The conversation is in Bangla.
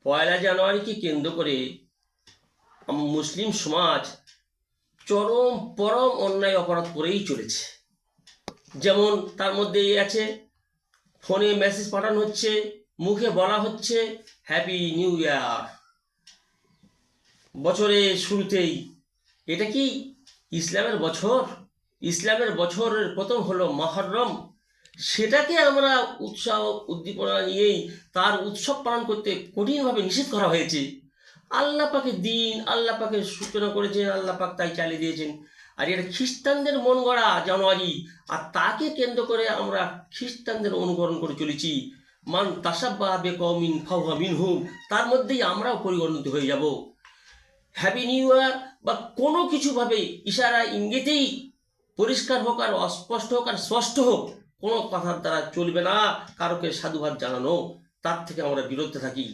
পয়লা জানুয়ারিকে কেন্দ্র করে মুসলিম সমাজ চরম পরম অন্যায় অপরাধ করেই চলেছে। যেমন তার মধ্যে আছে, ফোনে মেসেজ পাঠানো হচ্ছে, মুখে বলা হচ্ছে হ্যাপি নিউ ইয়ার বছরের শুরুতেই। এটা কি ইসলামের বছর? ইসলামের বছরের প্রথম হলো মহররম, সেটাকে আমরা উৎসাহ উদ্দীপনা নিয়েই তার উৎসব পালন করতে কঠিনভাবে নিষেধ করা হয়েছে। আল্লাহ পাকের দিন, আল্লাহ পাকের সূচনা করেছেন, আল্লাহ পাক তাই চালিয়ে দিয়েছেন। আর এটা খ্রিস্টানদের মন গড়া জানুয়ারি, আর তাকে কেন্দ্র করে আমরা খ্রিস্টানদের অনুকরণ করে চলেছি। মান তাসাব্বাহা বিকওমিন ফাহুয়া মিনহুম, তার মধ্যেই আমরাও পরিগণিত হয়ে যাব। হ্যাপি নিউ ইয়ার বা কোনো কিছুভাবে ইশারা ইঙ্গিতেই পরিষ্কার হোক আর অস্পষ্ট হোক আর স্পষ্ট হোক, কোনো কথার দ্বারা চলবে না কারোকে সাধুবাদ জানানো, তার থেকে আমরা বিরত থাকি।